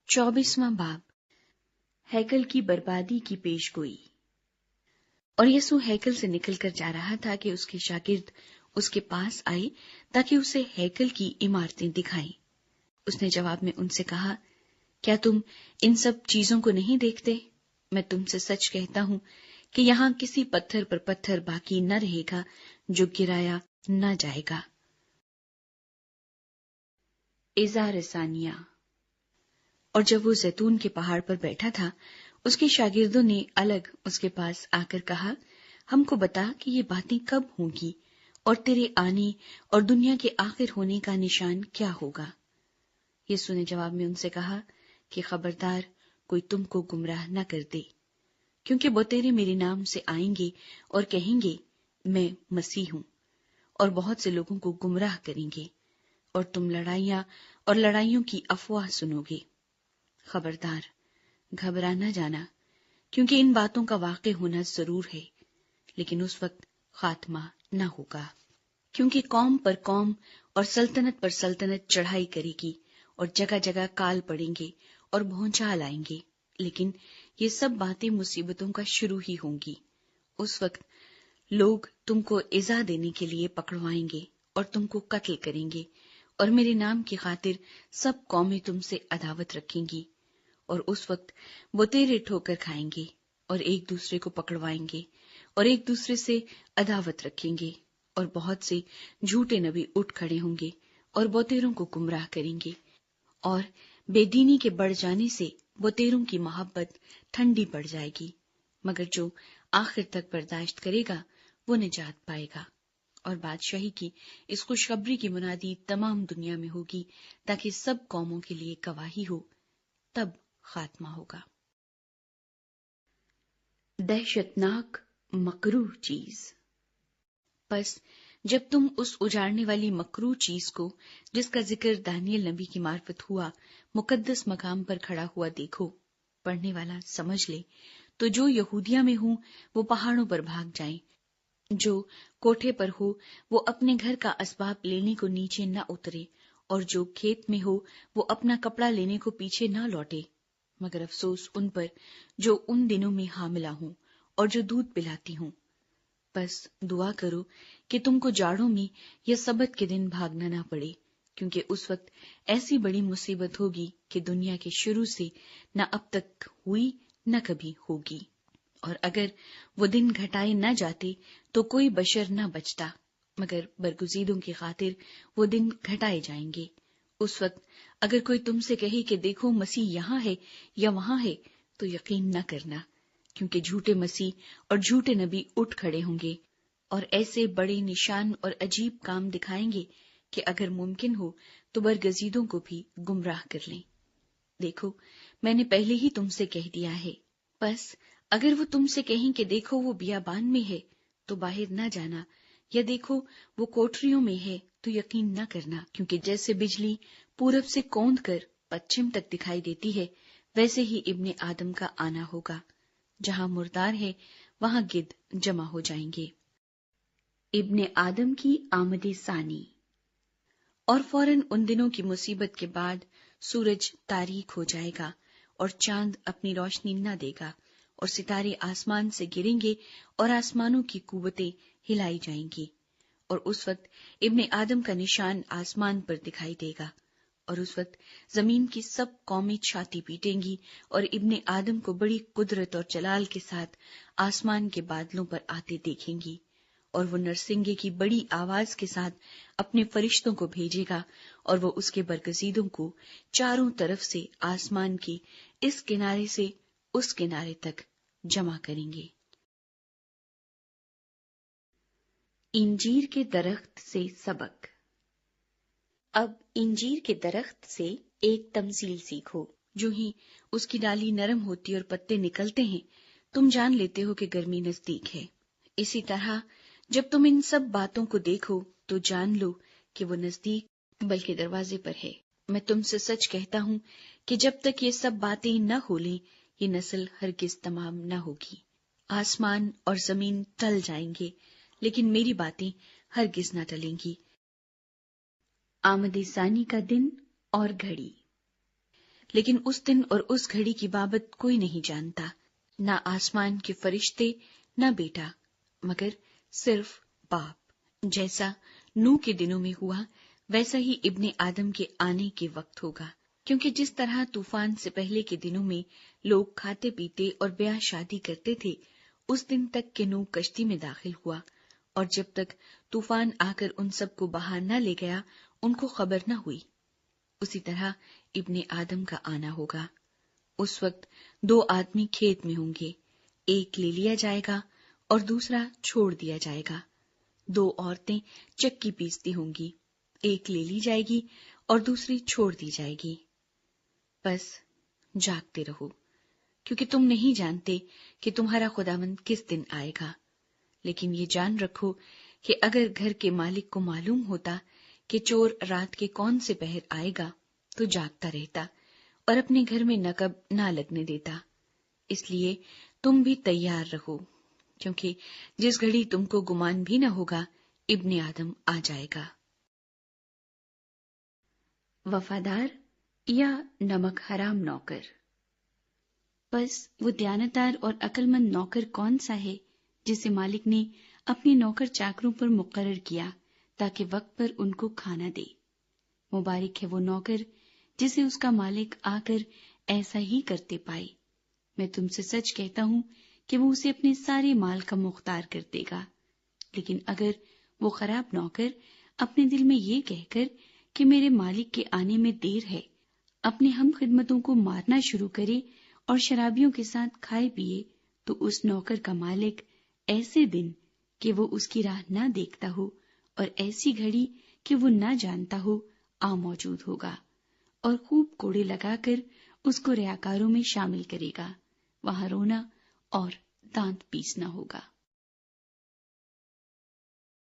24واں باب ہیکل کی بربادی کی پیش گوئی۔ اور یسوع ہیکل سے نکل کر جا رہا تھا کہ اس کے شاگرد اس کے پاس آئے تاکہ اسے ہیکل کی عمارتیں دکھائیں۔ اس نے جواب میں ان سے کہا، کیا تم ان سب چیزوں کو نہیں دیکھتے؟ میں تم سے سچ کہتا ہوں کہ یہاں کسی پتھر پر پتھر باقی نہ رہے گا جو گرایا نہ جائے گا۔ اظہار ثانیہ۔ اور جب وہ زیتون کے پہاڑ پر بیٹھا تھا، اس کے شاگردوں نے الگ اس کے پاس آ کر کہا، ہم کو بتا کہ یہ باتیں کب ہوں گی اور تیرے آنے اور دنیا کے آخر ہونے کا نشان کیا ہوگا؟ یسوع نے جواب میں ان سے کہا کہ خبردار کوئی تم کو گمراہ نہ کر دے، کیونکہ بتیرے میرے نام سے آئیں گے اور کہیں گے میں مسیح ہوں، اور بہت سے لوگوں کو گمراہ کریں گے، اور تم لڑائیاں اور لڑائیوں کی افواہ سنو گے۔ خبردار، گھبرا نہ جانا، کیونکہ ان باتوں کا واقع ہونا ضرور ہے، لیکن اس وقت خاتمہ نہ ہوگا۔ کیونکہ قوم پر قوم اور سلطنت پر سلطنت چڑھائی کرے گی، اور جگہ جگہ کال پڑیں گے اور بھونچال آئیں گے، لیکن یہ سب باتیں مصیبتوں کا شروع ہی ہوں گی۔ اس وقت لوگ تم کو ایذا دینے کے لیے پکڑوائیں گے اور تم کو قتل کریں گے، اور میرے نام کی خاطر سب قومیں تم سے عداوت رکھیں گی، اور اس وقت بتیرے ٹھوکر کھائیں گے اور ایک دوسرے کو پکڑوائیں گے اور ایک دوسرے سے عداوت رکھیں گے، اور بہت سے جھوٹے نبی اٹھ کھڑے ہوں گے اور بتیروں کو گمراہ کریں گے، اور بے دینی کے بڑھ جانے سے بتیروں کی محبت ٹھنڈی پڑ جائے گی، مگر جو آخر تک برداشت کرے گا وہ نجات پائے گا۔ اور بادشاہی کی اس خوشخبری کی منادی تمام دنیا میں ہوگی تاکہ سب قوموں کے لیے گواہی ہو، تب خاتمہ ہوگا۔ دہشتناک مکروہ چیز۔ پس جب تم اس اجاڑنے والی مکروہ چیز کو، جس کا ذکر دانیل نبی کی معرفت ہوا، مقدس مقام پر کھڑا ہوا دیکھو، پڑھنے والا سمجھ لے، تو جو یہودیہ میں ہوں وہ پہاڑوں پر بھاگ جائیں، جو کوٹھے پر ہو وہ اپنے گھر کا اسباب لینے کو نیچے نہ اترے، اور جو کھیت میں ہو وہ اپنا کپڑا لینے کو پیچھے نہ لوٹے، مگر افسوس ان پر جو ان دنوں میں حاملہ ہوں اور جو دودھ پلاتی ہوں۔ بس دعا کرو کہ تم کو جاڑوں میں یا سبت کے دن بھاگنا نہ پڑے، کیونکہ اس وقت ایسی بڑی مصیبت ہوگی کہ دنیا کے شروع سے نہ اب تک ہوئی نہ کبھی ہوگی۔ اور اگر وہ دن گھٹائے نہ جاتے تو کوئی بشر نہ بچتا، مگر برگزیدوں کی خاطر وہ دن گھٹائے جائیں گے۔ اس وقت اگر کوئی تم سے کہے کہ دیکھو مسیح یہاں ہے یا وہاں ہے، تو یقین نہ کرنا، کیونکہ جھوٹے مسیح اور جھوٹے نبی اٹھ کھڑے ہوں گے اور ایسے بڑے نشان اور عجیب کام دکھائیں گے کہ اگر ممکن ہو تو برگزیدوں کو بھی گمراہ کر لیں۔ دیکھو، میں نے پہلے ہی تم سے کہہ دیا ہے۔ بس اگر وہ تم سے کہیں کہ دیکھو وہ بیابان میں ہے تو باہر نہ جانا، یا دیکھو وہ کوٹریوں میں ہے تو یقین نہ کرنا، کیونکہ جیسے بجلی پورب سے کوند کر پچھم تک دکھائی دیتی ہے، ویسے ہی ابن آدم کا آنا ہوگا۔ جہاں مردار ہے وہاں گدھ جمع ہو جائیں گے۔ ابن آدم کی آمد ثانی۔ اور فوراً ان دنوں کی مصیبت کے بعد سورج تاریک ہو جائے گا اور چاند اپنی روشنی نہ دے گا، اور ستارے آسمان سے گریں گے اور آسمانوں کی قوتیں ہلائی جائیں گی، اور اس وقت ابن آدم کا نشان آسمان پر دکھائی دے گا، اور اس وقت زمین کی سب قومیں چھاتی پیٹیں گی اور ابن آدم کو بڑی قدرت اور جلال کے ساتھ آسمان کے بادلوں پر آتے دیکھیں گی، اور وہ نرسنگے کی بڑی آواز کے ساتھ اپنے فرشتوں کو بھیجے گا، اور وہ اس کے برگزیدوں کو چاروں طرف سے آسمان کے اس کنارے سے اس کنارے تک جمع کریں گے۔ انجیر کے درخت سے سبق۔ اب انجیر کے درخت سے ایک تمثیل سیکھو۔ جو ہی اس کی ڈالی نرم ہوتی اور پتے نکلتے ہیں، تم جان لیتے ہو کہ گرمی نزدیک ہے۔ اسی طرح جب تم ان سب باتوں کو دیکھو تو جان لو کہ وہ نزدیک بلکہ دروازے پر ہے۔ میں تم سے سچ کہتا ہوں کہ جب تک یہ سب باتیں نہ ہو لیں، یہ نسل ہرگز تمام نہ ہوگی۔ آسمان اور زمین ٹل جائیں گے، لیکن میری باتیں ہرگز نہ ٹلیں گی۔ آمد ثانی کا دن اور گھڑی۔ لیکن اس دن اور اس گھڑی کی بابت کوئی نہیں جانتا، نہ آسمان کے فرشتے نہ بیٹا، مگر صرف باپ۔ جیسا نوح کے دنوں میں ہوا ویسا ہی ابن آدم کے آنے کے وقت ہوگا، کیونکہ جس طرح طوفان سے پہلے کے دنوں میں لوگ کھاتے پیتے اور بیاہ شادی کرتے تھے، اس دن تک کہ نوح کشتی میں داخل ہوا، اور جب تک طوفان آ کر ان سب کو بہا نہ لے گیا ان کو خبر نہ ہوئی، اسی طرح ابن آدم کا آنا ہوگا۔ اس وقت 2 آدمی کھیت میں ہوں گے، ایک لے لیا جائے گا اور دوسرا چھوڑ دیا جائے گا۔ 2 عورتیں چکی پیستی ہوں گی، ایک لے لی جائے گی اور دوسری چھوڑ دی جائے گی۔ بس جاگتے رہو، کیونکہ تم نہیں جانتے کہ تمہارا خداوند کس دن آئے گا۔ لیکن یہ جان رکھو کہ اگر گھر کے مالک کو معلوم ہوتا کہ چور رات کے کون سے پہر آئے گا تو جاگتا رہتا اور اپنے گھر میں نقب نہ لگنے دیتا۔ اس لیے تم بھی تیار رہو، کیونکہ جس گھڑی تم کو گمان بھی نہ ہوگا ابن آدم آ جائے گا۔ وفادار یا نمک حرام نوکر؟ بس وہ دیانتدار اور عقل مند نوکر کون سا ہے جسے مالک نے اپنے نوکر چاکروں پر مقرر کیا تاکہ وقت پر ان کو کھانا دے۔ مبارک ہے وہ نوکر جسے اس کا مالک آ کر ایسا ہی کرتے پائے۔ میں تم سے سچ کہتا ہوں کہ وہ اسے اپنے سارے مال کا مختار کر دے گا۔ لیکن اگر وہ خراب نوکر اپنے دل میں یہ کہہ کر کہ میرے مالک کے آنے میں دیر ہے، اپنے ہم خدمتوں کو مارنا شروع کرے اور شرابیوں کے ساتھ کھائے پیے، تو اس نوکر کا مالک ایسے دن کہ وہ اس کی راہ نہ دیکھتا ہو اور ایسی گھڑی کہ وہ نہ جانتا ہو آ موجود ہوگا، اور خوب کوڑے لگا کر اس کو ریاکاروں میں شامل کرے گا، وہاں رونا اور دانت پیسنا ہوگا۔